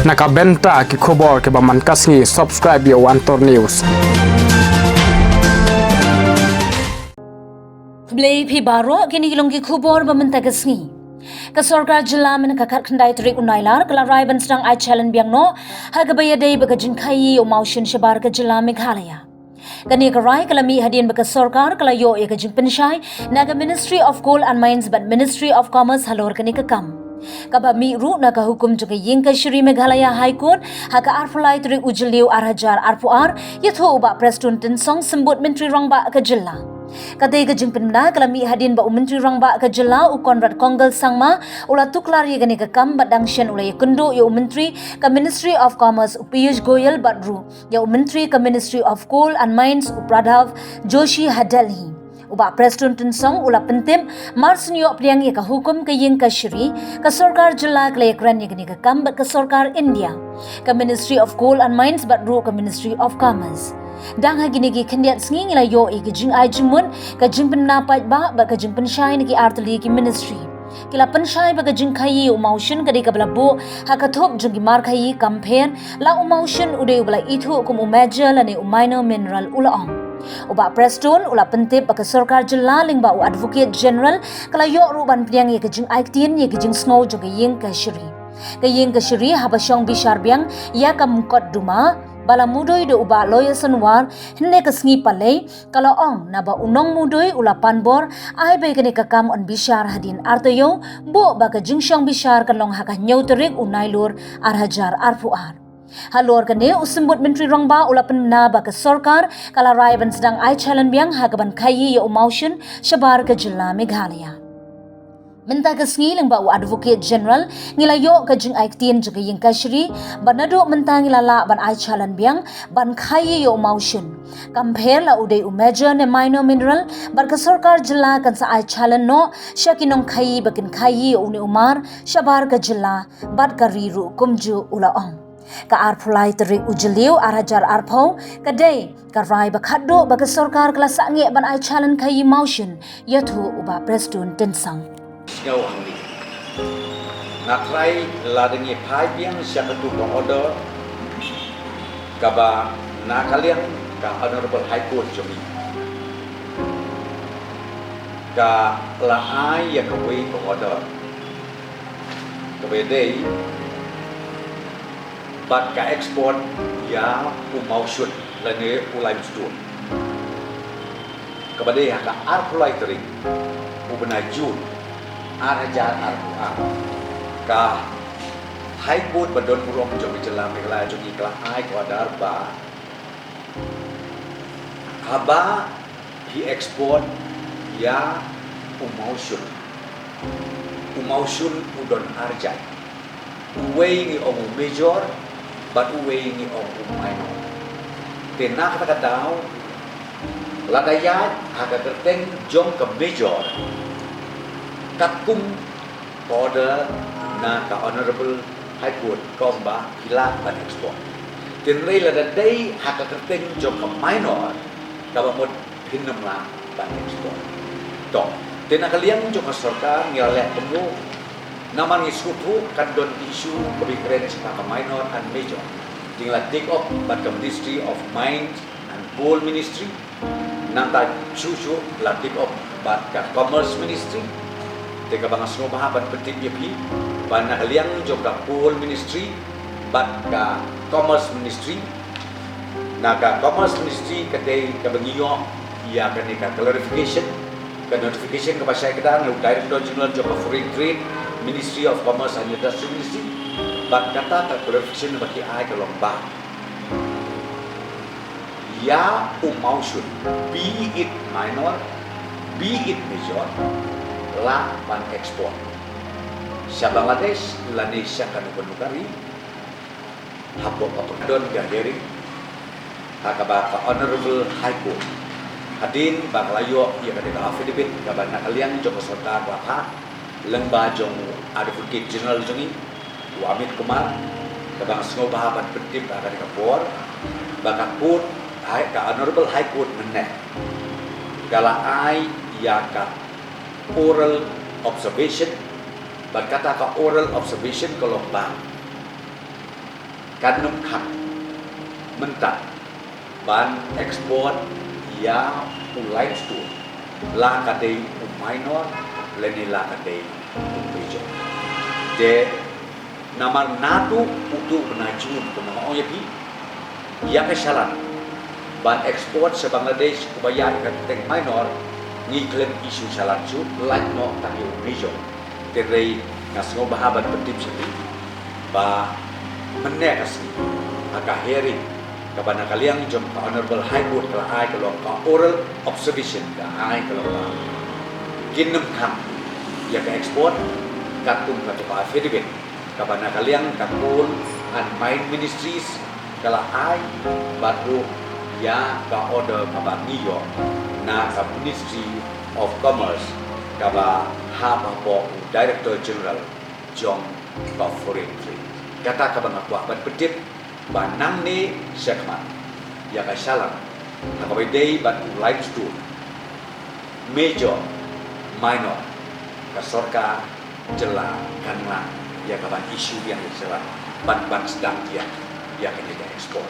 Nakabenta ki khobor ke baman kasngi subscribe yo Antor News. Blay phi baro kini kilong ki khubor baman tagasngi. Ka sarkar jilla men ka khandai trik unailar kala raiban strang ai challenge biang no hagabaya dei baga jinkhai o motion shabar ka jilla Meghalaya. Kani ka rai kala mi hadin baga sarkar kala yo e ka jingpenshai naga Ministry of Coal and Mines but Ministry of Commerce halor kani ka kam. Kaba mi ru na ka hukum juga yingka Shri Meghalaya High Court haka arfulai trik ujliu arhajar arpuar yatho ba prestun song sembut menteri rangba ka jilla. Kadai ka jingpinna kala mi hadin ba menteri rangba ka jilla u Conrad Konggal sangma ula tuklar ye gani ka kam badangshan ula ye kundo ye menteri ka Ministry of Commerce u Piyush Goyal badru ye menteri ka Ministry of Coal and Mines u Pradhav Joshi Hadalhi. Uba Preston Song ula pentim marsunyo apriang ye ka hukum ka ying ka Shri ka sarkar jilla kala ekran ye gani ka kam ka sarkar India ka Ministry of Coal and Mines badru ka Ministry of Commerce. Dang ha gini gi khendiat sngi la yo e gi jing ai jingmun ka jingpen na pa ba ka jingpen shai ni ki artli ki ministry kila penshai ba ka jing khai u motion ka de ka bla bo ha ka thop jing mar khai compare la u motion u de bla ithu kum u major la ne u minor mineral ula ong uba Preston ula pentip ba ka sarkar jilla ling ba u advocate general kala yo ru ban priang ye ka jing ai tien ye ka jing snow jong ying ka Shri ka ying ka Shri habashong bishar biang ya ka mukot duma bala mudoi de uba lawyer sanwar hinne ka sngi palei kala ong na ba unong mudoi ula panbor ai be kene ka kam on bishar hadin artayo bo ba ka jingshong bishar kan long haka nyauterik unailur arhajar arpuar halor kane usimbut menteri rangba ula penna ba ka sarkar kala raiban sedang ai challenge biang hakaban khayi yo motion shabar ka jilla Meghalaya. Minta ka sngi lang ba u advocate general ngila yo ka jing ai tien juga ying ka Shri banado minta ngila la ban ai challenge biang ban khai yo motion compare la uday u major ne minor mineral bar ka sarkar jilla kan sa ai challenge no shakinong khai bakin khai yo ne umar shabar ka jilla bad ka riru kumju ula ong ka arpulai terik ujliu arhajar arpau kadai ka rai bakhaddo ba ka sarkar kala sange ban ai challenge khai motion yathu uba Preston tensang Ngau handi. Nakrai ladengi phajian syakatu ka order kaba nakalian ka honorable high court jomi. Ka laai ya ka wei ka order. Ka bedei bat ka export ya umausut lane ulai stu. Ka bedei ka arpulai tering ubenajun arhajar arpuar ka high court badon purong jom jela Meghalaya jogi kala ai ko adar ba haba hi export ya umausun udon arjai uwei ni om major but uwei ni om minor tenak kata daw ladayat aga terteng jom ke major kakum order na ka honorable high court komba hilang ban export tenrei la dai haka terteng jom ka minor ka bamot hinam la ban export to tena kalian jom sarkar ngilale temu naman isutu kan don isu kebikren ka minor and major tinggal take up ban ka Ministry of Mines and Coal Ministry nanta chuchu la take up ban ka Commerce Ministry teka bang asno bahaban penting yapi ban nakaliang jog ka Coal Ministry bat ka Commerce Ministry naga Commerce Ministry kadai ka bangiyo ya kani ka clarification ka notification ka pasay kadang Director General jog ka Foreign Trade Ministry of Commerce and Industry Ministry bat kata ka clarification bagi ai ka lomba ya umausun be it minor be it major la ban ekspor. Sa Bangladesh Indonesia kan benukari habo don gaheri hakaba ka honorable high court hadin banglayo ia kadeka affidavit kaban nakalian jong sarkar baka lengba jong advocate general jongi Amit Kumar kabang sngo bahaban pentim ka kadeka por baka court ka honorable high court meneh kala ai ya ka oral observation berkata ka oral observation kalau bang kan num khak mentak ban ekspor ya ulai stu la kadei minor leni la kadei major de namar natu utu penajun penong ya pi ya kesalan ban ekspor se Bangladesh kubaya ikan teng minor ni klaim isu salan su like no tangi major terei ngasngo bahaban petip sepi ba menek asli aka hearing kabana kaliang jom ka honorable high court kala ai kalau ka oral observation ka ai kalau ka kinnem kham ya ka ekspor katung ka to affidavit kabana kaliang kakul and mine ministries kala ai batu ya ka order ka New York na ka Ministry of Commerce ka ba haba po Director General John ka Foreign Trade kata ka ba ngakwa ban pedip banang ni sekmat ya ka salang hakabai day ban live stu major minor ka sorka jela kanla ya ka ban isu yang jelas ban sedang dia ya ka ekspor